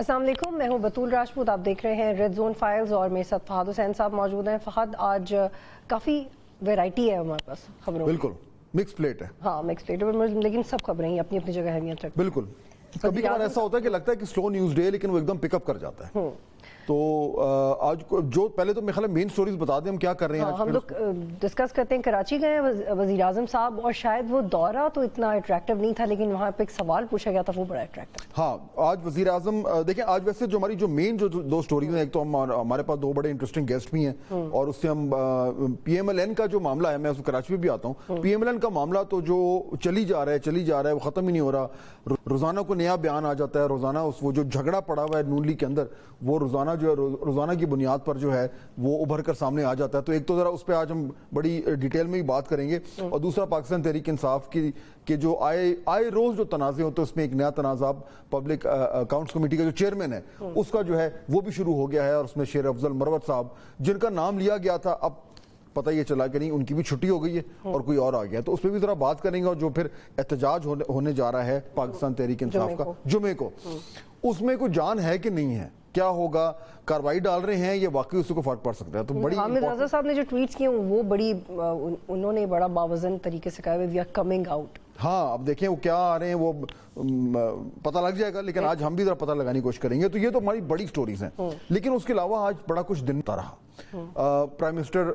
السلام علیکم، میں ہوں بطول راجپوت، آپ دیکھ رہے ہیں ریڈ زون فائلز اور میرے ساتھ فہد حسین صاحب موجود ہیں۔ فہد، آج کافی ویرائٹی ہے ہمارے پاس خبروں، بالکل مکس پلیٹ ہے۔ ہاں مکس پلیٹ ہے، لیکن سب خبریں ہی اپنی اپنی جگہ اہمیت رکھتی ہیں۔ بالکل، کبھی کبھار ایسا ہوتا ہے کہ لگتا ہے کہ سلو نیوز ڈے لیکن وہ ایک دم پک اپ کر جاتا ہے۔ تو آج جو پہلے تو میرے خیال میں مین سٹوریز بتا دیں ہم کیا کر رہے ہیں۔ ہم لوگ ڈسکس کرتے ہیں، کراچی گئے وزیر اعظم صاحب، اور شاید وہ دورہ تو اتنا اٹریکٹیو نہیں تھا لیکن وہاں پہ ایک سوال پوچھا گیا تھا، وہ بڑا اٹریکٹیو۔ ہاں، آج وزیر اعظم دیکھیں، آج ویسے جو ہماری جو مین جو دو سٹوریز ہیں، ایک تو ہمارے پاس دو بڑے انٹرسٹنگ گیسٹ بھی ہیں اور اس سے ہم پی ایم ایل این کا جو معاملہ ہے، میں اس کراچی میں بھی آتا ہوں، پی ایم ایل این کا معاملہ تو جو چلی جا رہا ہے وہ ختم ہی نہیں ہو رہا۔ روزانہ کو نیا بیان آ جاتا ہے، روزانہ وہ جو جھگڑا پڑا ہوا ہے نون لیگ کے اندر، وہ روزانہ جو ہے روزانہ کی بنیاد پر جو ہے وہ ابھر کر سامنے آ جاتا ہے۔ تو ایک تو ذرا اس پہ آج ہم بڑی ڈیٹیل میں ہی بات کریں گے، اور دوسرا پاکستان تحریک انصاف کی جو آئے روز جو تنازع ہوتے ہیں، اس میں ایک نیا تنازع پبلک اکاؤنٹس کمیٹی کا جو چیئرمین ہے اس کا جو ہے وہ بھی شروع ہو گیا ہے، اور اس میں شیر افضل مروت صاحب جن کا نام لیا گیا تھا، اب پتہ یہ چلا کہ نہیں ان کی بھی چھٹی ہو گئی ہے اور کوئی اور آ گیا، تو اس پہ بھی ذرا بات کریں گے۔ اور جو پھر احتجاج ہونے جا رہا ہے پاکستان تحریک انصاف کا جمعے کو، اس میں کوئی جان ہے کہ نہیں ہے، کیا ہوگا، کاروائی ڈال رہے ہیں یا واقعی اس کو فرق پڑ سکتا ہے؟ تو بڑی حامد رضا صاحب نے جو ٹویٹس کیے وہ بڑی انہوں نے بڑا باوزن طریقے سے کہا، وی آر کمنگ آؤٹ۔ ہاں، اب دیکھیں وہ کیا آ رہے ہیں وہ پتہ لگ جائے گا، لیکن آج ہم بھی ذرا پتہ لگانے کی کوشش کریں گے۔ تو یہ تو ہماری بڑی سٹوریز ہیں، لیکن اس کے علاوہ آج بڑا کچھ دن تا رہا۔ پرائم منسٹر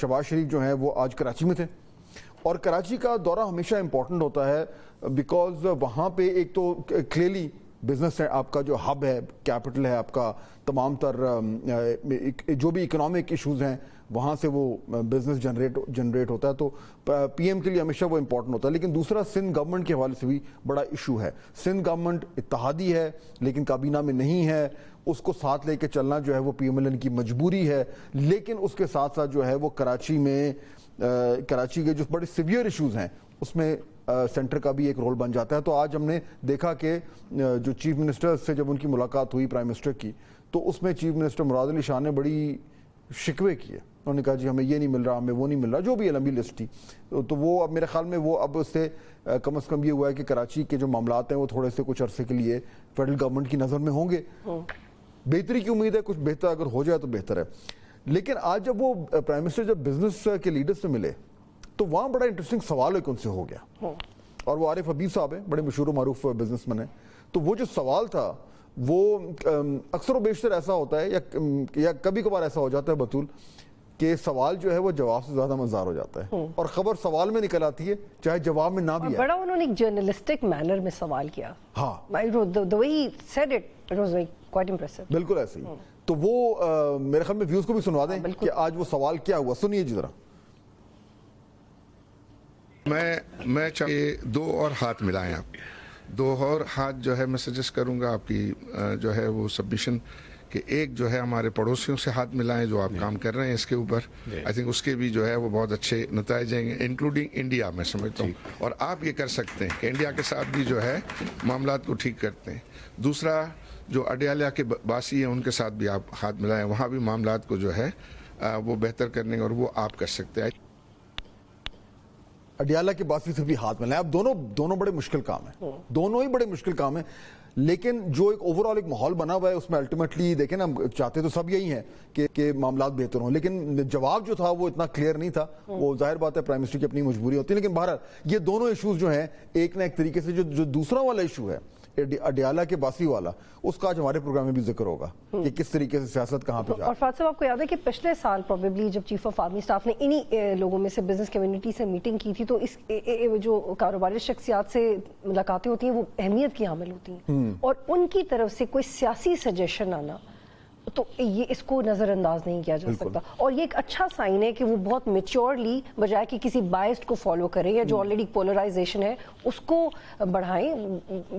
شہباز شریف جو ہیں وہ آج کراچی میں تھے، اور کراچی کا دورہ ہمیشہ امپورٹنٹ ہوتا ہے بیکاز وہاں پہ ایک تو کلیئرلی بزنس ہے، آپ کا جو ہب ہے، کیپٹل ہے آپ کا، تمام تر جو بھی اکنامک ایشوز ہیں وہاں سے وہ بزنس جنریٹ ہوتا ہے، تو پی ایم کے لیے ہمیشہ وہ امپورٹنٹ ہوتا ہے۔ لیکن دوسرا سندھ گورنمنٹ کے حوالے سے بھی بڑا ایشو ہے۔ سندھ گورنمنٹ اتحادی ہے لیکن کابینہ میں نہیں ہے، اس کو ساتھ لے کے چلنا جو ہے وہ پی ایم ایل این کی مجبوری ہے، لیکن اس کے ساتھ ساتھ جو ہے وہ کراچی کے جو بڑے سیویئر ایشوز ہیں اس میں سینٹر کا بھی ایک رول بن جاتا ہے۔ تو آج ہم نے دیکھا کہ جو چیف منسٹر سے جب ان کی ملاقات ہوئی پرائم منسٹر کی، تو اس میں چیف منسٹر مراد علی شاہ نے بڑی شکوے کیے، انہوں نے کہا جی ہمیں یہ نہیں مل رہا، ہمیں وہ نہیں مل رہا، جو بھی لمبی لسٹ تھی۔ تو وہ اب میرے خیال میں وہ اب اس سے کم از کم یہ ہوا ہے کہ کراچی کے جو معاملات ہیں وہ تھوڑے سے کچھ عرصے کے لیے فیڈرل گورنمنٹ کی نظر میں ہوں گے۔ بہتری کی امید ہے، کچھ بہتر اگر ہو جائے تو بہتر ہے۔ لیکن آج جب وہ پرائم منسٹر جب بزنس کے لیڈر سے ملے تو وہاں بڑا انٹرسٹنگ سوال ایک ان سے ہو گیا، اور وہ عارف حبیب صاحب ہیں، بڑے مشہور و معروف بزنس مین ہیں۔ تو وہ جو سوال تھا وہ اکثر و بیشتر ایسا ہوتا ہے یا کبھی کبھار ایسا ہو جاتا ہے بطول کہ سوال جو ہے وہ جواب سے زیادہ مزدار ہو جاتا ہے، اور خبر سوال میں نکل آتی ہے چاہے جواب میں نہ بھی آئے۔ بڑا انہوں نے ایک جرنلسٹک مینر میں سوال کیا، ہاں، the way he said it was like quite impressive۔ بالکل ایسے ہی۔ تو وہ میرے خیال میں ویوز کو بھی سنوا دیں کہ آج وہ سوال کیا ہوا، سنیے جی ذرا۔ میں چاہیے دو اور ہاتھ ملائیں، آپ دو اور ہاتھ جو ہے میں سجیسٹ کروں گا آپ کی جو ہے وہ سبمیشن، کہ ایک جو ہے ہمارے پڑوسیوں سے ہاتھ ملائیں جو آپ کام کر رہے ہیں اس کے اوپر، آئی تھنک اس کے بھی جو ہے وہ بہت اچھے نتائج آئیں گے، انکلوڈنگ انڈیا میں سمجھتا ہوں، اور آپ یہ کر سکتے ہیں کہ انڈیا کے ساتھ بھی جو ہے معاملات کو ٹھیک کرتے ہیں۔ دوسرا جو اڈیالہ کے باسی ہیں ان کے ساتھ بھی آپ ہاتھ ملائیں، وہاں بھی معاملات کو جو ہے وہ بہتر کرنے اور وہ آپ کر سکتے ہیں۔ اڈیالہ کے باسی سے بھی ہاتھ ملائیں۔ اب دونوں بڑے مشکل کام ہیں، دونوں ہی بڑے مشکل کام ہیں، لیکن جو ایک اوورآل ایک ماحول بنا ہوا ہے اس میں الٹیمیٹلی دیکھیں نا، چاہتے تو سب یہی ہیں کہ معاملات بہتر ہوں، لیکن جواب جو تھا وہ اتنا کلیئر نہیں تھا۔ وہ ظاہر بات ہے پرائم منسٹر کی اپنی مجبوری ہوتی ہے، لیکن بہرحال یہ دونوں ایشوز جو ہیں ایک نہ ایک طریقے سے جو دوسرا والا ایشو ہے اڈیالہ کے باسی والا، اس کا آج ہمارے پروگرام میں بھی ذکر ہوگا کہ کس طریقے سے سیاست کہاں پہ جا رہی ہے۔ اور فاطمہ صاحب آپ کو یاد ہے کہ پچھلے سال پروبیبلی جب چیف آف آرمی اسٹاف نے انہی لوگوں میں سے بزنس کمیونٹی سے میٹنگ کی تھی، تو اس جو کاروباری شخصیات سے ملاقاتیں ہوتی ہیں وہ اہمیت کی حامل ہوتی ہیں، اور ان کی طرف سے کوئی سیاسی سجیشن آنا تو یہ اس کو نظر انداز نہیں کیا جا سکتا، اور یہ ایک اچھا سائن ہے کہ وہ بہت میچورلی بجائے کہ کسی بائسڈ کو فالو کریں یا جو آلریڈی پولرائزیشن ہے اس کو بڑھائیں،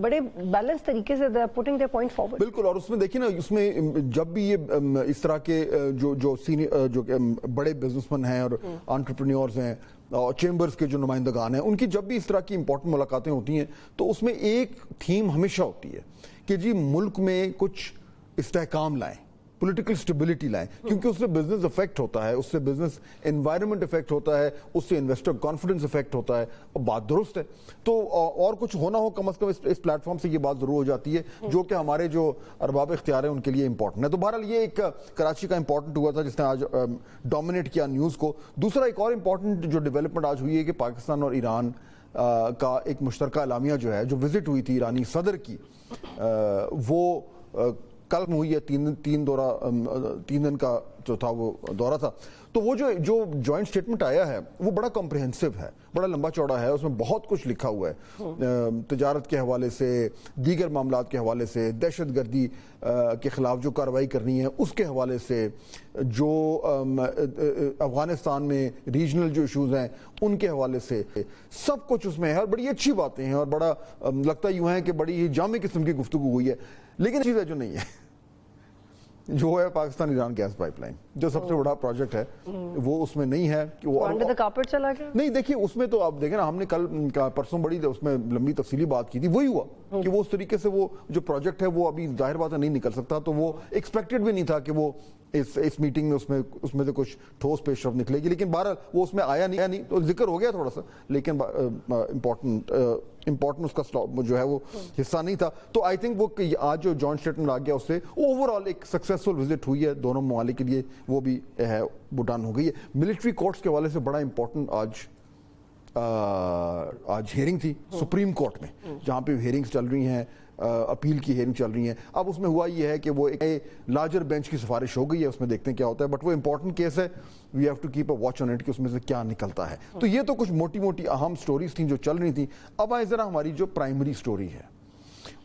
بڑے بیلنس طریقے سے پوٹنگ دیئر پوائنٹ فارورڈ۔ بالکل، اور اس میں دیکھیں نا، اس میں جب بھی یہ اس طرح کے جو سینئر جو بڑے بزنس مین ہیں اور انٹرپرینیورز ہیں اور چیمبرز کے جو نمائندگان ہیں، ان کی جب بھی اس طرح کی امپورٹنٹ ملاقاتیں ہوتی ہیں تو اس میں ایک تھیم ہمیشہ ہوتی ہے کہ جی ملک میں کچھ استحکام لائیں، پولیٹیکل اسٹیبلٹی لائیں, کیونکہ اس سے بزنس افیکٹ ہوتا ہے, اس سے بزنس انوائرمنٹ افیکٹ ہوتا ہے, اس سے انویسٹر کانفیڈنس افیکٹ ہوتا ہے. بات درست ہے. تو اور کچھ ہونا ہو کم از کم اس پلیٹ فارم سے یہ بات ضرور ہو جاتی ہے, جو کہ ہمارے جو ارباب اختیار ہیں ان کے لیے امپورٹنٹ ہے. تو بہرحال یہ ایک کراچی کا امپورٹنٹ ہوا تھا جس نے آج ڈومینیٹ کیا نیوز کو. دوسرا ایک اور امپورٹنٹ جو ڈیولپمنٹ آج ہوئی ہے کہ پاکستان اور ایران کا ایک مشترکہ اعلامیہ جو ہے, جو وزٹ ہوئی تھی ایرانی صدر کی, وہ کل ہوئی ہے. 3 دن کا جو تھا وہ دورہ تھا. تو وہ جو جوائنٹ سٹیٹمنٹ آیا ہے وہ بڑا کمپریہنسو ہے, بڑا لمبا چوڑا ہے, اس میں بہت کچھ لکھا ہوا ہے, تجارت کے حوالے سے, دیگر معاملات کے حوالے سے, دہشت گردی کے خلاف جو کارروائی کرنی ہے اس کے حوالے سے, جو افغانستان میں ریجنل جو ایشوز ہیں ان کے حوالے سے, سب کچھ اس میں ہے. اور بڑی اچھی باتیں ہیں اور بڑا لگتا یوں ہے کہ بڑی ہی جامع قسم کی گفتگو ہوئی ہے. لیکن چیز ہے جو نہیں ہے, جو ہے Pakistan Iran gas pipe line, جو سب سے بڑا پروجیکٹ ہے, وہ اس میں نہیں ہے. کہ وہ انڈر دی کارپیٹ چلا گیا. نہیں, دیکھیے اس میں تو آپ دیکھیں نا, ہم نے کل پرسوں بڑی اس میں لمبی تفصیلی بات کی تھی. وہی ہوا کہ وہ اس طریقے سے وہ جو پروجیکٹ ہے وہ ابھی ظاہر بات ہے نہیں نکل سکتا. تو وہ ایکسپیکٹڈ بھی نہیں تھا کہ وہ اس میٹنگ میں اس میں سے کچھ ٹھوس پیش رفت نکلے گی. لیکن بہرحال وہ اس میں آیا نہیں, تو ذکر ہو گیا تھوڑا سا, لیکن امپورٹنٹ اس کا جو ہے وہ حصہ نہیں تھا. تو آئی تھنک وہ آج جو جوائنٹ اسٹیٹمنٹ آ گیا اس سے اوور آل ایک سکسیسفل وزٹ ہوئی ہے دونوں ممالک کے لیے, وہ بھی ہے وہ ڈن ہو گئی ہے. ملٹری کورٹس کے حوالے سے بڑا امپورٹنٹ آج ہیئرنگ تھی سپریم کورٹ میں, جہاں پہ ہیئرنگز چل رہی ہیں, اپیل کی ہیئرنگ چل رہی ہیں. اب اس میں ہوا یہ ہے کہ وہ ایک لارجر بینچ کی سفارش ہو گئی ہے, اس میں دیکھتے ہیں کیا ہوتا ہے. بٹ وہ امپورٹنٹ کیس ہے, we have to keep a watch on it کہ اس میں سے کیا نکلتا ہے. تو یہ تو کچھ موٹی موٹی اہم سٹوریز تھیں جو چل رہی تھیں. اب آئے ذرا ہماری جو پرائمری سٹوری ہے,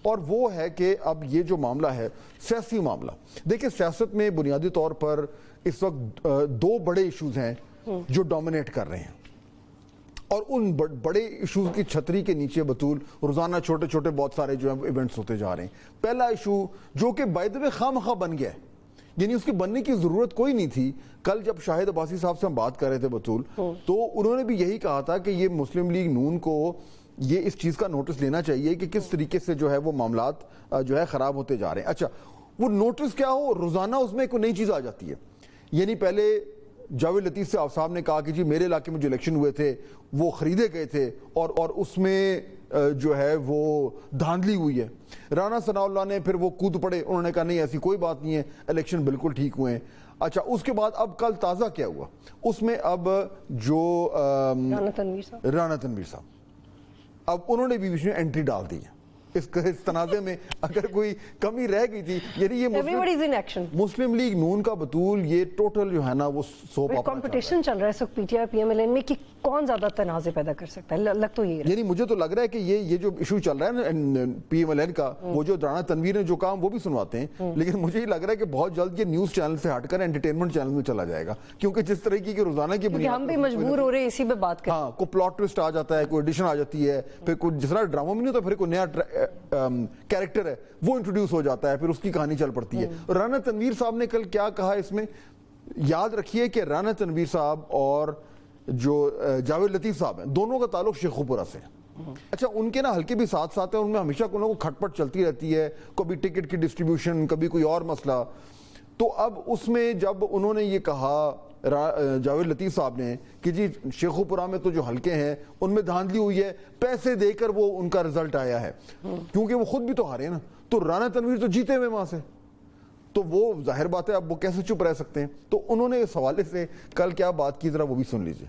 اور وہ ہے کہ اب یہ جو معاملہ ہے سیاسی معاملہ. دیکھیں سیاست میں بنیادی طور پر اس وقت 2 بڑے ایشوز ہیں جو ڈومینیٹ کر رہے ہیں, اور ان بڑے ایشوز کی چھتری کے نیچے بطول روزانہ چھوٹے چھوٹے بہت سارے جو ہیں ایونٹس ہوتے جا رہے ہیں. پہلا ایشو جو کہ بائی دی وے خواہ مخواہ بن گیا ہے, یعنی اس کے بننے کی ضرورت کوئی نہیں تھی. کل جب شاہد عباسی صاحب سے ہم بات کر رہے تھے بطول, تو انہوں نے بھی یہی کہا تھا کہ یہ مسلم لیگ نون کو یہ اس چیز کا نوٹس لینا چاہیے کہ کس طریقے سے جو ہے وہ معاملات جو ہے خراب ہوتے جا رہے ہیں. اچھا, وہ نوٹس کیا ہو, روزانہ اس میں کوئی نئی چیز آ جاتی ہے. یعنی پہلے جاوید لطیف صاحب نے کہا کہ جی میرے علاقے میں جو الیکشن ہوئے تھے وہ خریدے گئے تھے اور اس میں جو ہے وہ دھاندلی ہوئی ہے. رانا ثناء اللہ نے پھر وہ کود پڑے, انہوں نے کہا نہیں ایسی کوئی بات نہیں ہے, الیکشن بالکل ٹھیک ہوئے ہیں. اچھا, اس کے بعد اب کل تازہ کیا ہوا, اس میں اب جو رانا تنویر صاحب اب انہوں نے بھی بیچ میں انٹری ڈال دی ہے. اس تنازع میں اگر کوئی کمی رہ گئی تھی, یعنی یہ مسلم لیگ نون کا بطول یہ ٹوٹل جو ہے نا وہ کمپٹیشن چل رہا ہے اس وقت P T I P M L N میں کہ کون زیادہ تنازع پیدا کر سکتا ہے. لگ تو یہ یعنی مجھے تو لگ رہا ہے کہ یہ جو ایشو چل رہا ہے نا پی ایم ایل این کا, وہ جو رانا تنویر نے جو کام وہ بھی سنواتے ہیں, لیکن مجھے یہ لگ رہا ہے کہ بہت جلد یہ نیوز چینل سے ہٹ کر انٹرٹینمنٹ چینل میں چلا جائے گا, کیونکہ جس طرح کی روزانہ کی بنیاد ہم بھی مجبور ہو رہے ہیں اسی پہ بات کریں. ہاں, کوئی پلاٹ ٹوسٹ آ جاتا ہے, کوئی ایڈیشن آ جاتی ہے, پھر کوئی جس طرح ڈرامہ میں نہیں ہوتا, پھر کوئی نیا کیریکٹر ہے وہ انٹروڈیوس ہو جاتا ہے, پھر اس کی کہانی چل پڑتی ہے. رانا تنویر صاحب نے کل کیا کہا اس میں, یاد رکھیے کہ رانا تنویر صاحب اور جو جاوید لطیف صاحب ہیں دونوں کا تعلق شیخوپورہ سے ہے. اچھا, ان کے نا ہلکے بھی ساتھ ساتھ ہیں, ان میں ہمیشہ کوئی نہ کوئی کھٹپٹ چلتی رہتی ہے, کبھی ٹکٹ کی ڈسٹریبیوشن, کبھی کوئی اور مسئلہ. تو اب اس میں جب انہوں نے یہ کہا جاوید لطیف صاحب نے کہ جی شیخوپورہ میں تو جو حلقے ہیں ان میں دھاندلی ہوئی ہے, پیسے دے کر وہ ان کا رزلٹ آیا ہے, کیونکہ وہ خود بھی تو ہارے نا, تو رانا تنویر تو جیتے ہوئے وہاں سے, تو وہ ظاہر بات ہے اب وہ کیسے چپ رہ سکتے ہیں. تو انہوں نے اس حوالے سے کل کیا بات کی, ذرا وہ بھی سن لیجیے.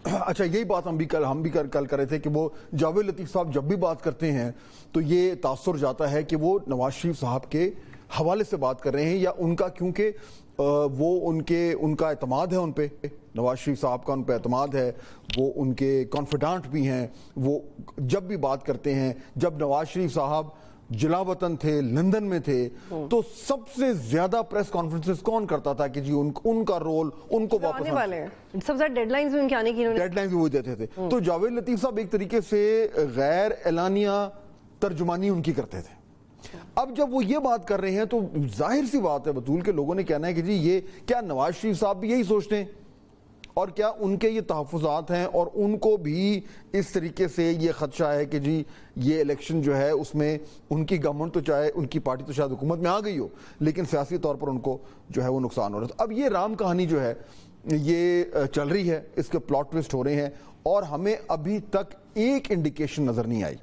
اچھا, یہی بات ہم بھی کل کر رہے تھے کہ وہ جاوید لطیف صاحب جب بھی بات کرتے ہیں تو یہ تاثر جاتا ہے کہ وہ نواز شریف صاحب کے حوالے سے بات کر رہے ہیں, یا ان کا, کیونکہ وہ ان کا اعتماد ہے ان پہ, نواز شریف صاحب کا ان پہ اعتماد ہے, وہ ان کے کانفیڈنٹ بھی ہیں. وہ جب بھی بات کرتے ہیں, جب نواز شریف صاحب جلا وطن تھے, لندن میں تھے, تو سب سے زیادہ پریس کانفرنسز کون کرتا تھا کہ جی ان کا رول ان کو واپس آنے والے ہیں, سب سے ڈیڈ لائنز بھی ان کے آنے کی, ڈیڈ لائنز بھی وہی دیتے تھے. تو جاوید لطیف صاحب ایک طریقے سے غیر اعلانیہ ترجمانی ان کی کرتے تھے. اب جب وہ یہ بات کر رہے ہیں تو ظاہر سی بات ہے بطول کے لوگوں نے کہنا ہے کہ جی یہ کیا نواز شریف صاحب بھی یہی سوچتے ہیں, اور کیا ان کے یہ تحفظات ہیں اور ان کو بھی اس طریقے سے یہ خدشہ ہے کہ جی یہ الیکشن جو ہے اس میں ان کی گورنمنٹ تو چاہے ان کی پارٹی تو شاید حکومت میں آ گئی ہو لیکن سیاسی طور پر ان کو جو ہے وہ نقصان ہو رہا ہے. اب یہ رام کہانی جو ہے یہ چل رہی ہے, اس کے پلاٹ ٹوسٹ ہو رہے ہیں اور ہمیں ابھی تک ایک انڈیکیشن نظر نہیں آئی.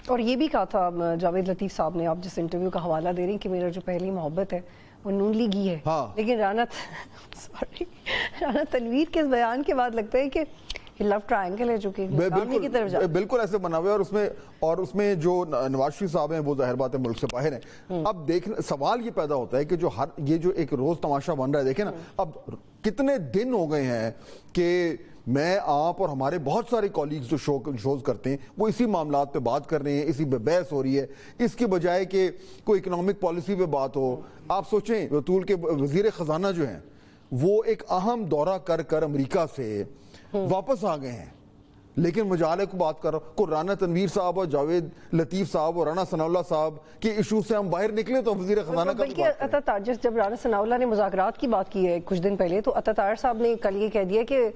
اور یہ بھی کہا تھا جاوید لطیف صاحب نے, آپ جس انٹرویو کا حوالہ دے رہی ہیں, کہ میرا جو پہلی محبت ہے وہ نون لیگی ہے. لیکن رانا تنویر کے اس بیان کے بعد لگتا ہے کہ لو ٹرائنگل ہے جو کہ ناکامی کی طرف جاتا ہے. بالکل ایسے بنا ہوا ہے اور اس میں جو نواز شریف صاحب ہیں وہ ظاہر بات ہے ملک سے باہر ہیں. اب سوال یہ پیدا ہوتا ہے کہ یہ جو ایک روز تماشا بن رہا ہے, دیکھیں نا اب کتنے دن ہو گئے ہیں کہ میں آپ اور ہمارے بہت سارے کولیگز جو شوز کرتے ہیں وہ اسی معاملات پہ بات کر رہے ہیں, اسی پہ بحث ہو رہی ہے, اس کی بجائے کہ کوئی اکنامک پالیسی پہ بات ہو. آپ سوچیں بطول کے وزیر خزانہ جو ہیں وہ ایک اہم دورہ کر امریکہ سے واپس آ گئے ہیں, لیکن مجالے کو بات کر رہا ہوں, رانا تنویر صاحب اور جاوید لطیف صاحب اور رانا ثناء اللہ صاحب کے ایشو سے ہم باہر نکلے تو وزیر خزانہ کا بھی بات بلکہ عطا جب رانا ثناء اللہ نے مذاکرات کی بات کی ہے کچھ دن پہلے, تو عطا طاہر صاحب نے کل یہ کہہ دیا کہ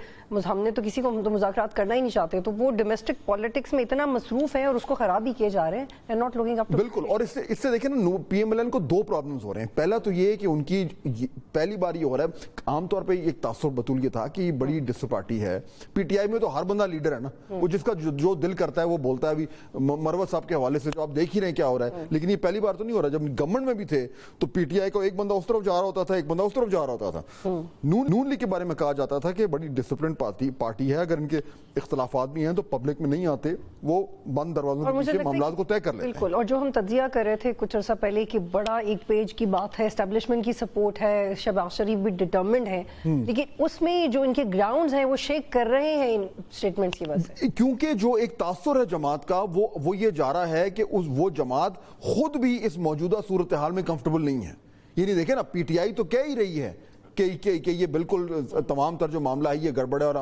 ہم نے تو کسی کو مذاکرات کرنا ہی نہیں چاہتے. تو وہ ڈومیسٹک پالیٹکس میں اتنا مصروف ہیں اور اس کو خراب بھی کیے جا رہے ہیں, ناٹ لوکنگ اپ ٹو. بالکل. اور اس سے دیکھیں نا پی ایم ایل این کو دو پرابلمز ہو رہے ہیں. پہلا تو یہ کہ ان کی پہلی بار یہ ہو رہا ہے, عام طور پہ ایک تاثر بطول یہ تھا کہ بڑی ڈس پارٹی ہے, پی ٹی آئی میں تو ہر بندہ لیڈر ہے نا, وہ جس کا جو دل کرتا ہے وہ بولتا ہے. ابھی مروت صاحب کے حوالے سے جو آپ دیکھ ہی رہے ہیں کیا ہو رہا ہے, لیکن یہ پہلی بار تو نہیں ہو رہا. جب گورنمنٹ میں بھی تھے تو پی ٹی آئی کو ایک بندہ اس طرف جا رہا ہوتا تھا, ایک بندہ اس طرف جا رہا ہوتا تھا. نون لیگ کے بارے میں کہا جاتا تھا کہ بڑی ڈسپلن پارٹی ہے, اگر ان کے اختلافات بھی ہیں تو پبلک میں نہیں آتے, وہ بند دروازوں کے پیچھے معاملات کو طے کر لیتے ہیں. بالکل. اور جو ہم تجزیہ کر رہے تھے کچھ عرصہ پہلے کہ بڑا ایک پیج کی بات ہے, اسٹیبلشمنٹ کی سپورٹ ہے, شہباز شریف بھی ڈٹرمنڈ ہے, لیکن اس میں جو ان کے گراؤنڈز ہیں وہ شیک کر رہے ہیں ان سٹیٹمنٹس کی وجہ سے. کیونکہ جو ایک تاثر ہے جماعت کا وہ یہ جا رہا ہے کہ وہ جماعت خود بھی اس موجودہ صورتحال میں کمفرٹیبل نہیں ہے. یعنی دیکھیں نا پی ٹی آئی تو کہہ ہی رہی ہے کہ یہ بالکل تمام تر جو معاملہ ہے یہ گڑبڑ ہے اور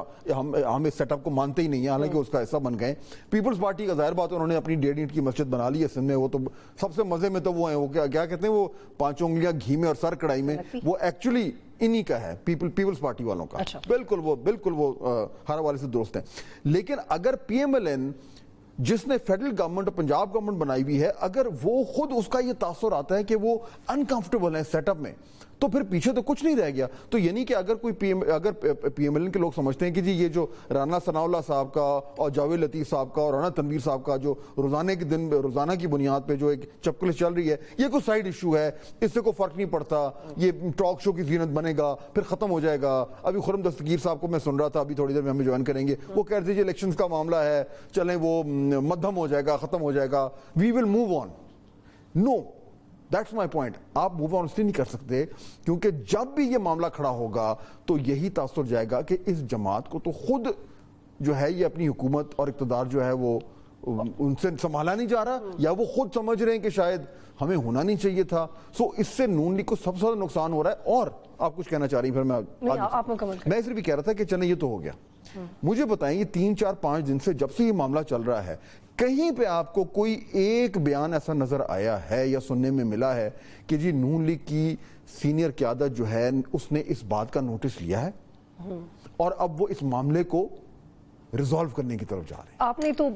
ہم اس سیٹ اپ کو مانتے ہی نہیں ہیں, حالانکہ اس کا حصہ بن گئے. پیپلز پارٹی کا ظاہر بات ہے انہوں نے اپنی 1.5 اینٹ کی مسجد بنا لی ہے سندھ میں. وہ تو سب سے مزے میں تو وہ ہیں, وہ کیا کہتے ہیں, وہ 5 انگلیاں گھی میں اور سر کڑھائی میں, وہ ایکچولی انہی کا ہے, پیپلز پارٹی والوں کا. بالکل وہ ہر حوالے سے درست ہیں. لیکن اگر پی ایم ایل این جس نے فیڈرل گورنمنٹ اور پنجاب گورنمنٹ بنائی ہوئی ہے, اگر وہ خود اس کا یہ تاثر آتا ہے کہ وہ انکمفرٹیبل ہے سیٹ اپ میں, تو پھر پیچھے تو کچھ نہیں رہ گیا. تو یعنی کہ اگر پی ایم ایل این کے لوگ سمجھتے ہیں کہ جی یہ جو رانا ثناء اللہ صاحب کا اور جاوید لطیف صاحب کا اور رانا تنویر صاحب کا جو روزانہ کی بنیاد پہ جو ایک چپکلش چل رہی ہے, یہ کوئی سائیڈ ایشو ہے, اس سے کوئی فرق نہیں پڑتا, یہ ٹاک شو کی زینت بنے گا, پھر ختم ہو جائے گا. ابھی خرم دستگیر صاحب کو میں سن رہا تھا, ابھی تھوڑی دیر میں ہمیں جوائن کریں گے, وہ کہہ رہے تھے الیکشنز کا معاملہ ہے, چلیں وہ مدھم ہو جائے گا, ختم ہو جائے گا, we will move on. No, that's my point. آپ موو آن اس لیے نہیں کر سکتے کیونکہ جب بھی یہ معاملہ کھڑا ہوگا تو یہی تاثر جائے گا کہ اس جماعت کو تو خود جو ہے یہ اپنی حکومت اور اقتدار جو ہے وہ ان سے سنبھالا نہیں جا رہا, یا وہ خود سمجھ رہے ہیں کہ شاید ہمیں ہونا نہیں چاہیے تھا. سو اس سے نون لیگ کو سب سے زیادہ نقصان ہو رہا ہے. اور آپ کچھ کہنا چاہ رہی ہیں؟ پھر میں صرف یہ کہہ رہا تھا کہ چلیں یہ تو ہو گیا. مجھے بتائیں یہ 3 4 5 دن سے جب سے یہ معاملہ چل رہا ہے, کہیں پہ آپ کو کوئی ایک بیان ایسا نظر آیا ہے یا سننے میں ملا ہے کہ جی نون لیگ کی سینئر قیادت جو ہے اس نے اس بات کا نوٹس لیا ہے اور اب وہ اس معاملے کو ریزالو کرنے کی طرف جا رہے ہیں؟ آپ نے تو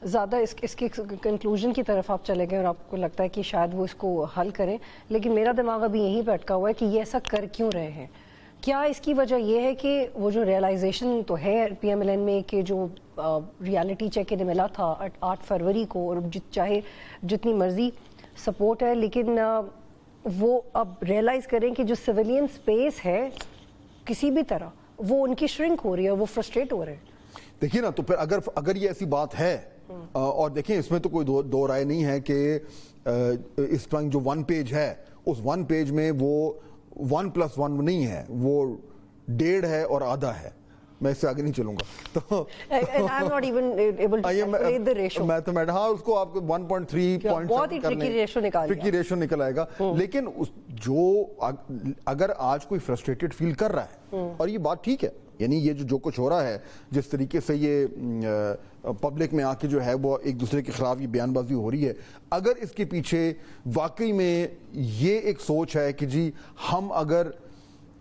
زیادہ اس کے کنکلوژن کی طرف آپ چلے گئے اور آپ کو لگتا ہے کہ شاید وہ اس کو حل کریں, لیکن میرا دماغ ابھی یہیں پہ اٹکا ہوا ہے کہ یہ ایسا کر کیوں رہے ہیں. کیا اس کی وجہ یہ ہے کہ وہ جو ریئلائزیشن تو ہے پی ایم ایل این میں کہ جو ریالٹی چیک انہیں ملا تھا 8 فروری کو, اور چاہے جتنی مرضی سپورٹ ہے, لیکن وہ اب ریئلائز کریں کہ جو سویلین سپیس ہے کسی بھی طرح وہ ان کی شرنک ہو رہی ہے, وہ فرسٹریٹ ہو رہے ہیں. دیکھیے نا, تو پھر اگر یہ ایسی بات ہے, اور دیکھیں اس میں تو کوئی دو رائے نہیں ہے کہ اس ٹائم جو 1 پیج ہے اس 1 پیج میں وہ 1+1 نہیں ہے, وہ 1.5 ہے اور آدھا ہے. میں اس سے آگے نہیں چلوں گا. تو ہاں اس کو آپ کو 1.3 کی ریشو نکل آئے گا. لیکن جو اگر آج کوئی فرسٹریٹڈ فیل کر رہا ہے, اور یہ بات ٹھیک ہے, یعنی یہ جو کچھ ہو رہا ہے, جس طریقے سے یہ پبلک میں آ کے جو ہے وہ ایک دوسرے کے خلاف یہ بیان بازی ہو رہی ہے, اگر اس کے پیچھے واقعی میں یہ ایک سوچ ہے کہ جی ہم اگر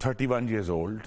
31 years old,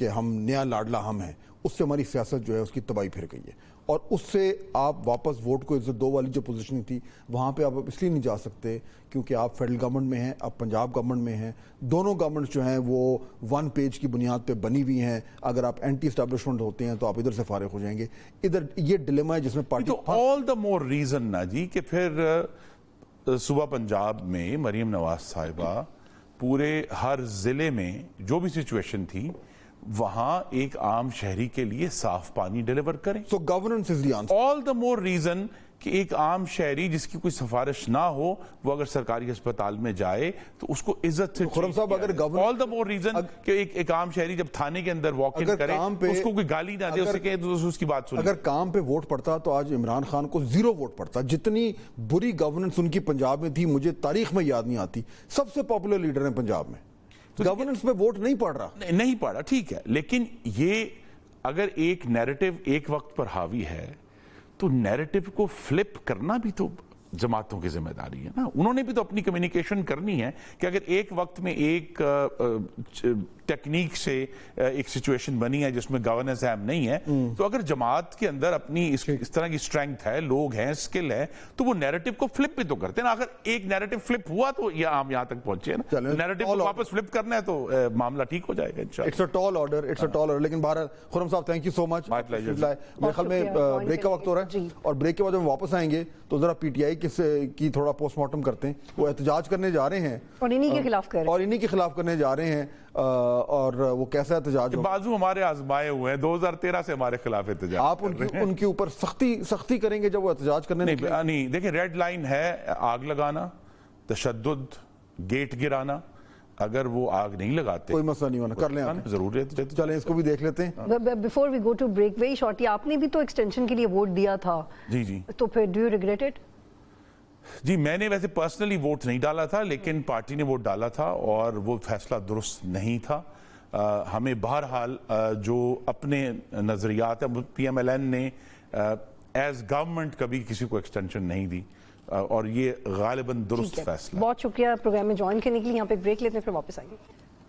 کہ ہم نیا لاڈلا ہم ہیں، اس سے ہماری سیاست جو ہے اس کی تباہی پھر گئی ہے، اور اس سے آپ واپس ووٹ کو عزت دو والی جو پوزیشن تھی وہاں پہ آپ اس لیے نہیں جا سکتے کیونکہ آپ فیڈرل گورنمنٹ میں ہیں، آپ پنجاب گورنمنٹ میں ہیں، دونوں گورنمنٹس جو ہیں وہ ون پیج کی بنیاد پہ بنی ہوئی ہیں، اگر آپ اینٹی اسٹیبلشمنٹ ہوتے ہیں تو آپ ادھر سے فارغ ہو جائیں گے، ادھر یہ ڈیلیما ہے جس میں پارٹی تو آل دا مور ریزن نا جی کہ پھر صوبہ پنجاب میں مریم نواز صاحبہ پورے ہر ضلع میں جو بھی سچویشن تھی وہاں ایک عام شہری کے لیے صاف پانی ڈیلیور کریں. So governance is the answer. All the more reason کہ ایک عام شہری جس کی کوئی سفارش نہ ہو وہ اگر سرکاری ہسپتال میں جائے تو اس کو عزت سے خرم صاحب اگر آل دا مور ریزن کہ ایک عام شہری جب تھانے کے اندر واک ان کرے اس کو کوئی گالی نہ دے، اس سے کہے اس کی بات سنیں. اگر کام پہ ووٹ پڑتا تو آج عمران خان کو 0 ووٹ پڑتا. جتنی بری گورننس ان کی پنجاب میں تھی مجھے تاریخ میں یاد نہیں آتی. سب سے پاپولر لیڈر ہیں پنجاب میں، گورننس پہ ووٹ نہیں پڑ رہا. نہیں پڑ رہا، ٹھیک ہے، لیکن یہ اگر ایک نیریٹو ایک وقت پر حاوی ہے تو نیریٹو کو فلپ کرنا بھی تو جماعتوں کی ذمہ داری ہے نا. انہوں نے بھی تو اپنی کمیونیکیشن کرنی ہے کہ اگر ایک وقت میں ایک ٹیکنیک سے ایک سچویشن بنی ہے جس میں گورننس اہم نہیں ہے تو اگر جماعت کے اندر اپنی اس طرح کی سٹرینگتھ ہے، لوگ ہیں، سکل ہے، تو وہ نیریٹو کو فلپ بھی تو کرتے ہیں نا. اگر ایک نیریٹو فلپ ہوا تو یہ عام یہاں تک پہنچے نا. نیریٹو کو واپس فلپ کرنا ہے تو معاملہ ٹھیک ہو جائے گا انشاءاللہ. It's a tall order, it's a tall order. لیکن بہرحال خرم صاحب تھینک یو سو مچ. میرے خیال میں بریک کا وقت ہو رہا ہے اور بریک کے بعد ہم واپس آئیں گے تو ذرا پی ٹی آئی کی تھوڑا پوسٹ مارٹم کرتے ہیں. وہ احتجاج کرنے جا رہے ہیں اور انہی کے خلاف کرنے جا رہے ہیں اور وہ کیسا احتجاج ہو. بازو ہمارے آزمائے ہوئے ہیں، 2013 سے ہمارے خلاف احتجاج. آپ ان کے اوپر سختی کریں گے جب وہ احتجاج کرنے نہیں. دیکھیں ریڈ لائن ہے آگ لگانا، تشدد، گیٹ گرانا. اگر وہ آگ نہیں لگاتے کوئی مسئلہ نہیں ہونا، کر لیں آپ ضرورت. چلیں اس کو بھی دیکھ لیتے ہیں. Before we go to break very shortly, آپ نے بھی تو ایکسٹینشن کے لیے ووٹ دیا تھا. جی تو پھر ڈو یو ریگریٹ اٹ؟ جی میں نے ویسے پرسنلی ووٹ نہیں ڈالا تھا لیکن پارٹی نے ووٹ ڈالا تھا اور وہ فیصلہ درست نہیں تھا. ہمیں بہرحال جو اپنے نظریات ہیں، پی ایم ایل این نے ایز گورنمنٹ کبھی کسی کو ایکسٹینشن نہیں دی اور یہ غالباً درست فیصلہ. بہت شکریہ پروگرام میں جوائن کرنے کے لیے. یہاں پہ بریک لیتے ہیں پھر واپس آئیں گے.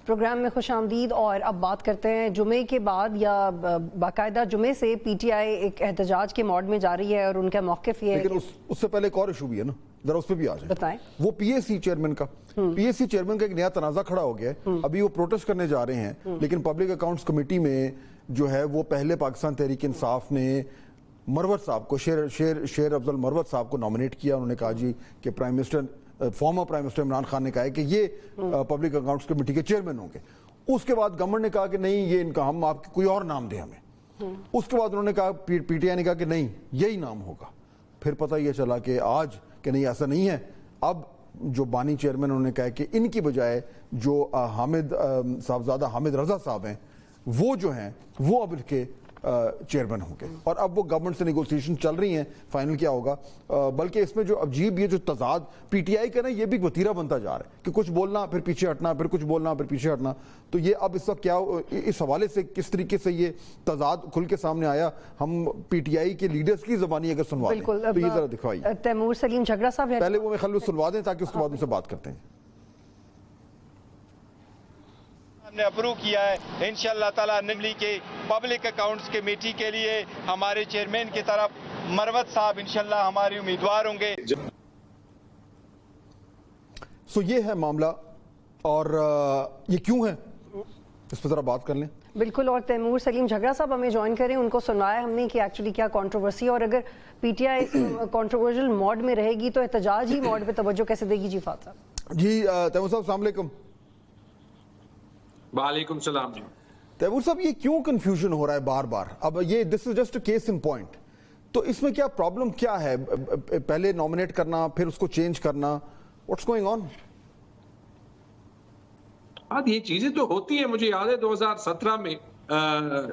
پروگرام میں خوش آمدید. اور اب بات کرتے ہیں جمعے کے بعد یا باقاعدہ جمعے سے پی ٹی آئی ایک احتجاج کے موڈ میں جا رہی ہے اور ان کا موقف یہ ہے. لیکن اس سے پہلے ایک اور ایشو بھی ہے نا، ذرا اس پہ بھی آ جائیں. بتائیں. وہ پی اے سی چیئرمین کا ایک نیا تنازع کھڑا ہو گیا ہے. ابھی وہ پروٹیسٹ کرنے جا رہے ہیں لیکن پبلک اکاؤنٹس کمیٹی میں جو ہے وہ پہلے پاکستان تحریک انصاف نے مروت صاحب کو شیر افضل مروت صاحب کو نامنیٹ کیا. انہوں نے کہا جی کہ former prime minister Imran Khan نے کہا ہے کہ یہ پبلک اکاؤنٹس کمیٹی کے چیئرمین ہوں گے. اس کے بعد گورنمنٹ نے کہا کہ نہیں یہ ان کا، ہم آپ کوئی اور نام دیں ہمیں. اس کے بعد انہوں نے کہا، پی ٹی آئی نے کہا کہ نہیں یہی نام ہوگا. پھر پتہ یہ چلا کہ آج کہ نہیں ایسا نہیں ہے. اب جو بانی چیئرمین انہوں نے کہا کہ ان کی بجائے جو صاحبزادہ حامد رضا صاحب ہیں وہ جو ہیں وہ اب کے چیئرمین ہوں گے. اور اب وہ گورنمنٹ سے نیگوسیشن چل رہی ہیں فائنل کیا ہوگا. بلکہ اس میں جو عجیب یہ جو تضاد پی ٹی آئی کا نا یہ بھی وتیرہ بنتا جا رہا ہے کہ کچھ بولنا پھر پیچھے ہٹنا، پھر کچھ بولنا پھر پیچھے ہٹنا. تو یہ اب اس وقت کیا اس حوالے سے کس طریقے سے یہ تضاد کھل کے سامنے آیا، ہم پی ٹی آئی کے لیڈرز کی زبانی اگر سنوا دیں تو یہ ذرا دکھوائیے. تیمور سلیم جھگڑا صاحب پہلے وہ خیال میں سنوا دیں تاکہ اس کے بعد ان سے بات کرتے ہیں. ہم نے اپروو کیا ہے انشاءاللہ تعالی اسمبلی کے پبلک اکاؤنٹس کمیٹی کے لیے ہمارے چیئرمین کی طرف مروت صاحب انشاءاللہ ہمارے امیدوار ہوں گے. سو یہ ہے معاملہ اور یہ کیوں ہے اس پہ ذرا بات کر لیں. بالکل. اور تیمور سلیم جھگڑا صاحب ہمیں جوائن کریں، ان کو سنوایا ہم نے کہ ایکچولی کیا کنٹروورسی ہے اور اگر P T I controversial mode میں رہے گی تو احتجاج ہی موڈ پہ توجہ کیسے دے گی. جی فات صاحب. جی تیمور صاحب السلام علیکم. وعلیکم السلام. جی تیمور صاحب یہ کیوں کنفیوژن ہو رہا ہے بار بار؟ اب یہ this is just a case in point. تو اس میں کیا پرابلم کیا ہے؟ پہلے نامنیٹ کرنا پھر اس کو چینج کرنا، واٹس گوئنگ آن؟ ہاں یہ چیزیں تو ہوتی ہیں. مجھے یاد ہے 2017 میں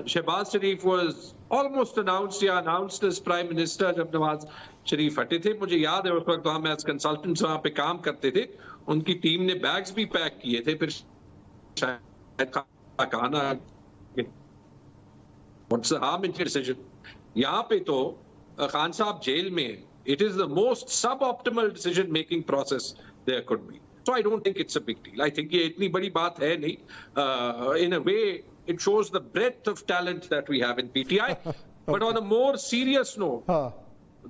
Shahbaz Sharif was almost announced as prime minister جب نواز شریف ہٹے تھے. مجھے یاد ہے اس وقت ہم ایز کنسلٹنٹس وہاں پہ کام کرتے تھے. ان کی ٹیم نے بیگز بھی پیک کیے تھے. پھر یہاں پہ تو خان صاحب جیل میں. It is the most sub-optimal decision making process there could be. So I don't think it's a big deal. I think یہ اتنی بڑی بات ہے نہیں. In a way it shows the breadth of talent that we have in PTI. But on a more serious note,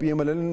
PMLN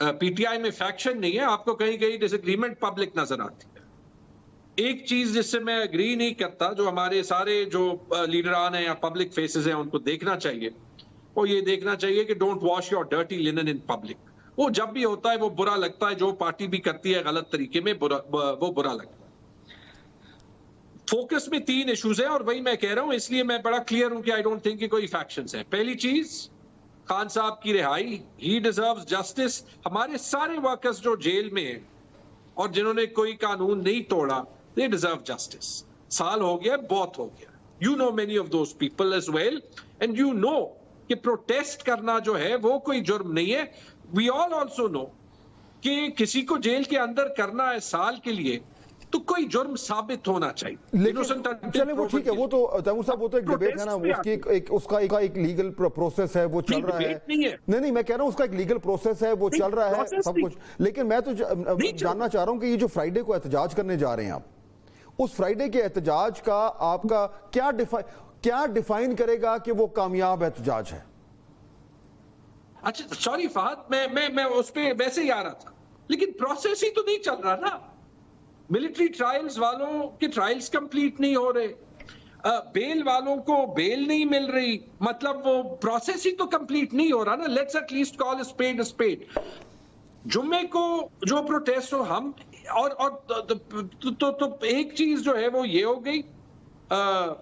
P T آئی میں faction نہیں ہے. آپ کو کہیں کہیں ڈس ایگریمنٹ پبلک نظر آتی ہے. ایک چیز جس سے میں اگری نہیں کرتا, جو ہمارے سارے جو لیڈران ہیں یا پبلک فیسز ہیں ان کو دیکھنا چاہیے, وہ یہ دیکھنا چاہیے کہ don't wash your dirty linen in public. وہ جب بھی ہوتا ہے وہ برا لگتا ہے, جو پارٹی بھی کرتی ہے غلط طریقے میں وہ برا لگتا ہے. فوکس میں 3 ایشوز ہیں اور وہی میں کہہ رہا ہوں, اس لیے میں بڑا کلیئر ہوں کہ آئی ڈونٹ تھنک کہ کوئی فیکشنز ہیں. پہلی چیز خان صاحب کی رہائی, ہی ڈیزروز جسٹس. ہمارے سارے ورکرز جو جیل میں ہیں اور جنہوں نے کوئی قانون نہیں توڑا, they deserve justice. سال ہو گیا, بہت ہو گیا. You know many of those people as well and you know کہ پروٹیسٹ کرنا جو ہے وہ کوئی جرم نہیں ہے. We all also know کہ کسی کو جیل کے اندر کرنا ہے سال کے لیے تو کوئی جرم ثابت ہونا چاہیے. چلیں وہ ٹھیک ہے, وہ تو تیمور صاحب وہ تو ایک ڈیبیٹ ہے نا, اس کا ایک لیگل پروسیس ہے, وہ چل رہا ہے. نہیں میں کہہ رہا ہوں اس کا ایک لیگل پروسیس ہے, وہ چل رہا ہے سب کچھ. لیکن میں تو جاننا چاہ رہا ہوں کہ یہ جو فرائیڈے کو احتجاج کرنے جا رہے ہیں آپ, اس فرائیڈے کے احتجاج کا آپ کا کیا ڈیفائن کرے گا کہ وہ کامیاب احتجاج ہے؟ اچھا سوری فہد, میں اس پہ ویسے ہی آ رہا تھا, لیکن پروسیس ہی تو نہیں چل رہا نا. ملٹری ٹرائلز والوں کے ٹرائلز کمپلیٹ نہیں ہو رہے, بیل والوں کو بیل نہیں مل رہی, مطلب وہ پروسیس ہی تو کمپلیٹ نہیں ہو رہا نا. Let's at least call a spade a spade. جمعے کو جو پروٹیسٹ ہو ہم اور تو ایک چیز جو ہے وہ یہ ہو گئی,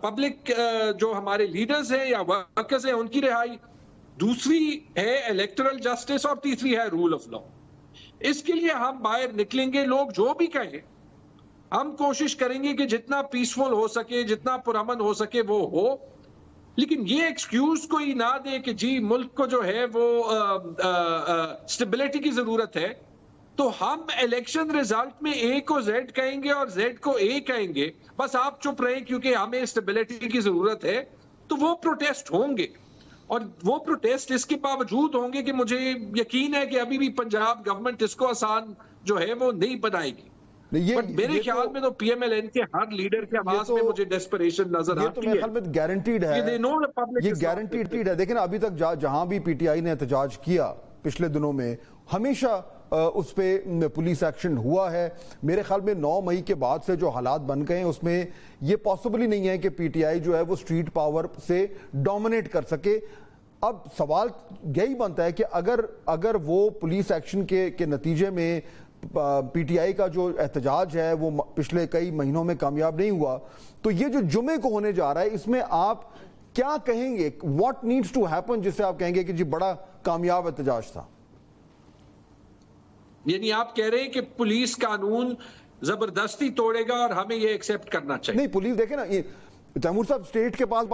پبلک جو ہمارے لیڈرز ہیں یا ورکرز ہیں ان کی رہائی, دوسری ہے الیکٹرل جسٹس, اور تیسری ہے رول آف لا. اس کے لیے ہم باہر نکلیں گے, لوگ جو بھی کہیں ہم کوشش کریں گے کہ جتنا پیسفل ہو سکے, جتنا پرامن ہو سکے وہ ہو. لیکن یہ ایکسکیوز کوئی نہ دے کہ جی ملک کو جو ہے وہ سٹیبلٹی کی ضرورت ہے, تو ہم الیکشن ریزلٹ میں اے کو زیڈ کہیں گے اور زیڈ کو اے کہیں گے, بس آپ چپ رہیں کیونکہ ہمیں سٹیبلٹی کی ضرورت ہے. تو وہ پروٹیسٹ ہوں گے, اور وہ پروٹیسٹ اس کے باوجود ہوں گے کہ مجھے یقین ہے کہ ابھی بھی پنجاب گورنمنٹ اس کو آسان جو ہے وہ نہیں بنائے گی. بٹ میرے خیال میں تو پی ایم ایل این کے ہر لیڈر کے آواز میں مجھے ڈیسپریشن نظر آتی ہے. یہ تو میرے خیال میں گارنٹیڈ ہے, یہ گارنٹیڈ ہے. دیکھیں ابھی تک جہاں بھی پی ٹی آئی نے احتجاج کیا پچھلے دنوں میں, ہمیشہ اس پہ پولیس ایکشن ہوا ہے. میرے خیال میں 9 مئی کے بعد سے جو حالات بن گئے ہیں اس میں یہ پاسبل ہی نہیں ہے کہ پی ٹی آئی جو ہے وہ اسٹریٹ پاور سے ڈومینیٹ کر سکے. اب سوال یہی بنتا ہے کہ اگر وہ پولیس ایکشن کے نتیجے میں پی ٹی آئی کا جو احتجاج ہے وہ پچھلے کئی مہینوں میں کامیاب نہیں ہوا, تو یہ جو جمعے کو ہونے جا رہا ہے اس میں آپ کیا کہیں گے, واٹ نیڈس ٹو ہیپن جس سے آپ کہیں گے کہ جی بڑا کامیاب احتجاج تھا؟ یعنی آپ کہہ رہے ہیں کہ پولیس قانون زبردستی توڑے گا اور ہمیں یہ ایکسیپٹ کرنا چاہیے؟ نہیں, پولیس دیکھیں نا, تیمور صاحب اسٹیٹ کے پاس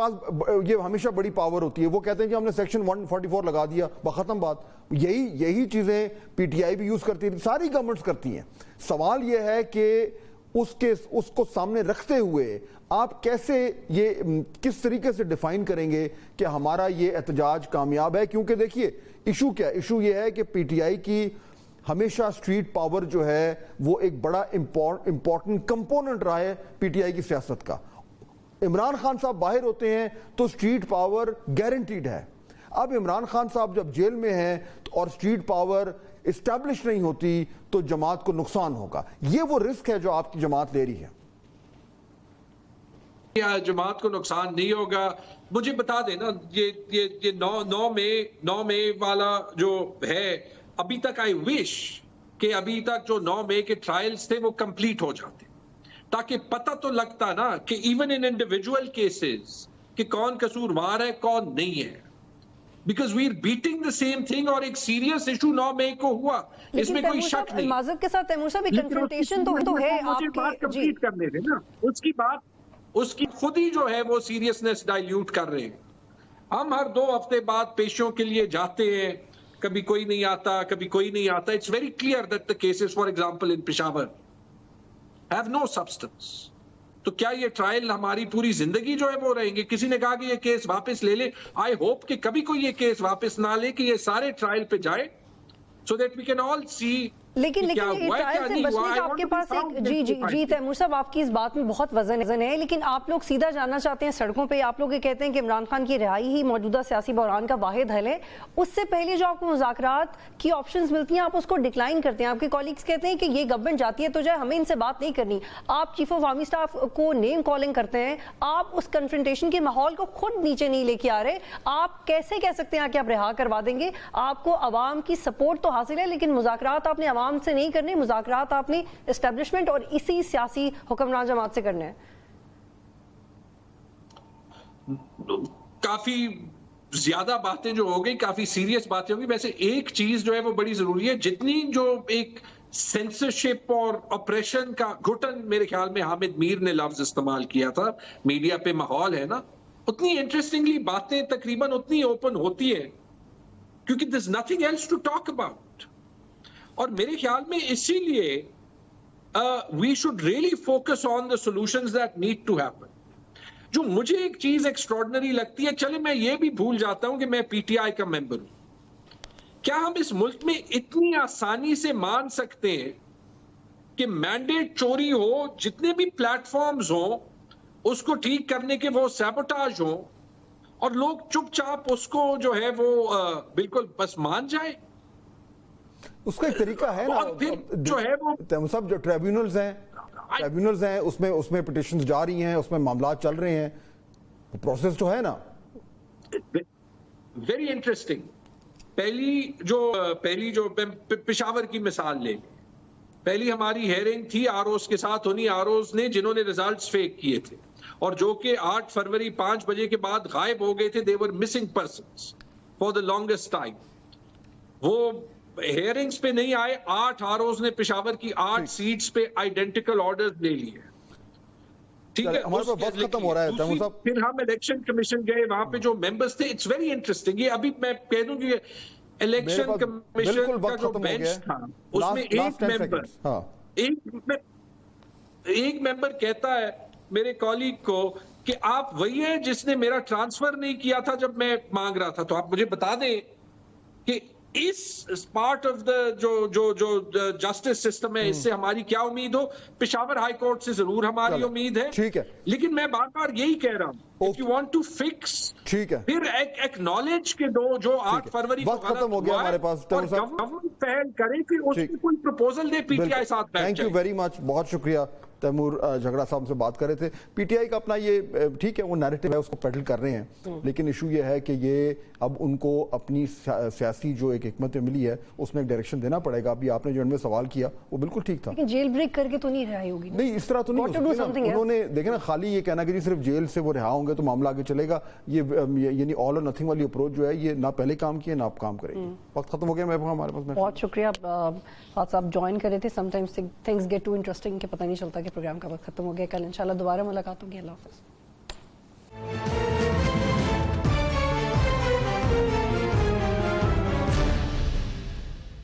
یہ ہمیشہ بڑی پاور ہوتی ہے. وہ کہتے ہیں کہ ہم نے سیکشن 144 لگا دیا, بختم بات. یہی چیزیں پی ٹی آئی بھی یوز کرتی ہے, ساری گورنمنٹس کرتی ہیں. سوال یہ ہے کہ اس کو سامنے رکھتے ہوئے آپ کیسے یہ کس طریقے سے ڈیفائن کریں گے کہ ہمارا یہ احتجاج کامیاب ہے؟ کیونکہ دیکھیے ایشو کیا ہے, ایشو یہ ہے کہ پی ٹی آئی کی ہمیشہ اسٹریٹ پاور جو ہے وہ ایک بڑا امپورٹنٹ کمپوننٹ رہا ہے پی ٹی آئی کی سیاست کا. عمران خان صاحب باہر ہوتے ہیں تو اسٹریٹ پاور گارنٹیڈ ہے. اب عمران خان صاحب جب جیل میں ہیں اور اسٹریٹ پاور اسٹیبلش نہیں ہوتی تو جماعت کو نقصان ہوگا. یہ وہ رسک ہے جو آپ کی جماعت لے رہی ہے. جماعت کو نقصان نہیں ہوگا. مجھے بتا دینا یہ 9 مئی والا جو ہے, ابھی تک آئی وش کہ ابھی تک جو 9 مئی کے ٹرائلز تھے وہ کمپلیٹ ہو جاتے, تاکہ پتہ تو لگتا نا کہ ایون ان انڈیویجول کیسز کہ کون قصوروار ہے کون نہیں ہے. Because we are betting the same thing, اور ایک سیریس ایشو 9 مئی کو ہوا, اس میں کوئی شک نہیں. معذرت کے ساتھ تیمور صاحب کنفرنٹیشن تو ہے آپ کی, بات کمپلیٹ کرنے دیں نا. اس کی خود ہی جو ہے وہ سیریسنس ڈائلیوٹ کر رہے ہیں. ہم ہر 2 ہفتے بعد پیشوں کے لیے جاتے ہیں, کبھی کوئی نہیں آتا, کبھی کوئی نہیں آتا. It's very clear that the cases for example in Peshawar have no substance. تو کیا یہ ٹرائل ہماری پوری زندگی جو ہے وہ رہیں گے؟ کسی نے کہا کہ یہ کیس واپس لے لے. آئی ہوپ کہ کبھی کوئی یہ کیس واپس نہ لے, کہ یہ سارے ٹرائل پہ جائے, so that we can all see لیکن کیا لیکن ہوا ہے، ٹرائل کیا سے نہیں بچنے ہوا. کا I آپ want کے to be پاس proud ایک جی of my تیمور صاحب آپ کی اس بات میں بہت وزن ہے، لیکن آپ لوگ سیدھا جاننا چاہتے ہیں سڑکوں پہ، آپ لوگ یہ کہتے ہیں کہ عمران خان کی رہائی ہی موجودہ سیاسی بحران کا واحد حل ہے. اس سے پہلے جو آپ کو مذاکرات کی آپشنز ملتی ہیں آپ اس کو ڈکلائن کرتے ہیں. آپ کے کولیگز کہتے ہیں کہ یہ گورنمنٹ جاتی ہے تو جائے، ہمیں ان سے بات نہیں کرنی. آپ چیف آف آرمی سٹاف کو نیم کالنگ کرتے ہیں، آپ اس کنفرنٹیشن کے ماحول کو خود نیچے نہیں لے کے آ رہے. آپ کیسے کہہ سکتے ہیں کہ آپ رہا کروا دیں گے؟ آپ کو عوام کی سپورٹ تو حاصل ہے، لیکن مذاکرات آپ نے عوام سے نہیں کرنے، مذاکرات آپ نے اسٹیبلشمنٹ اور اسی سیاسی حکمران جماعت سے کرنا ہے. کافی زیادہ باتیں جو ہو گئی، کافی سیریس باتیں ہو گئی. ویسے ایک چیز جو ہے وہ بڑی ضروری ہے، جتنی جو ایک سینسرشپ اور اپریشن کا گھٹن میرے خیال میں حامد میر نے لفظ استعمال کیا تھا، میڈیا پہ ماحول ہے نا، اتنی انٹرسٹنگلی باتیں تقریباً اتنی اوپن ہوتی ہے کیونکہ there's nothing else to talk about. اور میرے خیال میں اسی لیے we should really focus on the solutions that need to happen. جو مجھے ایک چیز ایکسٹراڈنری لگتی ہے، چلے میں یہ بھی بھول جاتا ہوں کہ میں پی ٹی آئی کا ممبر ہوں، کیا ہم اس ملک میں اتنی آسانی سے مان سکتے ہیں کہ مینڈیٹ چوری ہو، جتنے بھی پلیٹ فارمز ہوں اس کو ٹھیک کرنے کے وہ سیبوٹاج ہوں اور لوگ چپ چاپ اس کو جو ہے وہ بالکل بس مان جائے؟ اس کا ایک طریقہ ہے نا. اور پھر جو ہے وہ تیمور صاحب جو ٹریبیونلز ہیں اس میں پٹیشنز جاری ہیں، اس میں معاملات چل رہے ہیں، پروسیس تو ہے نا. Very interesting. پہلی جو پشاور کی مثال لے لیں، پہلی ہماری ہیئرنگ تھی آر اوز کے ساتھ انہی آر اوز نے جنہوں نے ریزلٹس فیک کیے تھے اور جو کہ 8 فروری 5 بجے کے بعد غائب ہو گئے تھے. they were missing persons for the longest time. وہ ہیئرنگز پہ نہیں آئے. 8 آر اوز نے پشاور کی 8 سیٹس پہ آئیڈینٹیکل آرڈرز لے لیے. ٹھیک ہے، ہمارے پاس وقت ختم ہو رہا ہے تیمور صاحب. پھر ہم الیکشن کمشن گئے، وہاں پہ جو ممبرز تھے، اٹس ویری انٹرسٹنگ. یہ ابھی میں کہہ دوں کہ الیکشن کمیشن کا جو بینچ تھا اس میں ایک ممبر کہتا ہے میرے کولیگ کو کہ آپ وہی ہیں جس نے میرا ٹرانسفر نہیں کیا تھا جب میں مانگ رہا تھا. تو آپ مجھے بتا دیں کہ اس پارٹ آف دا جو جسٹس سسٹم ہے اس سے ہماری کیا امید ہو. پشاور ہائی کورٹ سے ضرور ہماری امید ہے، ٹھیک ہے، لیکن میں بار بار یہی کہہ رہا ہوں if you want to fix، ٹھیک ہے، پھر ایکنالج کے دو جو 8 فروری وقت ختم ہو گیا ہمارے پاس. اور گورنمنٹ پہل کرے کہ اس میں کوئی پروپوزل دے، پی ٹی آئی ساتھ بیٹھ جائے. تھینک یو ویری مچ، بہت شکریہ. تیمور جھگڑا صاحب سے بات کر رہے تھے. پی ٹی آئی کا اپنا یہ ٹھیک ہے وہ نیریٹو ہے اس کو پیڈل کر رہے ہیں، لیکن ایشو یہ ہے کہ یہ اب ان کو اپنی سیاسی جو ایک حکمت ملی ہے اس میں ایک ڈائریکشن دینا پڑے گا. ابھی آپ نے جو ان میں سوال کیا وہ بالکل ٹھیک تھا، لیکن جیل بریک کر کے تو نہیں رہائی ہوگی. نہیں اس طرح تو نہیں ہو سکتی نا. انہوں نے دیکھیں نا خالی یہ کہنا کہ جی صرف جیل سے وہ رہا ہوں گے تو معاملہ آگے چلے گا، یہ یعنی آل اور نتھنگ والی اپروچ جو ہے یہ نہ پہلے کام کیے نہ اب کام کرے گی. وقت ختم ہو گیا. میں ہمارے پاس بہت شکریہ فات صاحب جوائن کرے تھے. Sometimes things get too interesting کہ پتہ نہیں چلتا کہ پروگرام کا وقت ختم ہو گیا. کل انشاءاللہ دوبارہ ملاقات ہوگی. اللہ حافظ.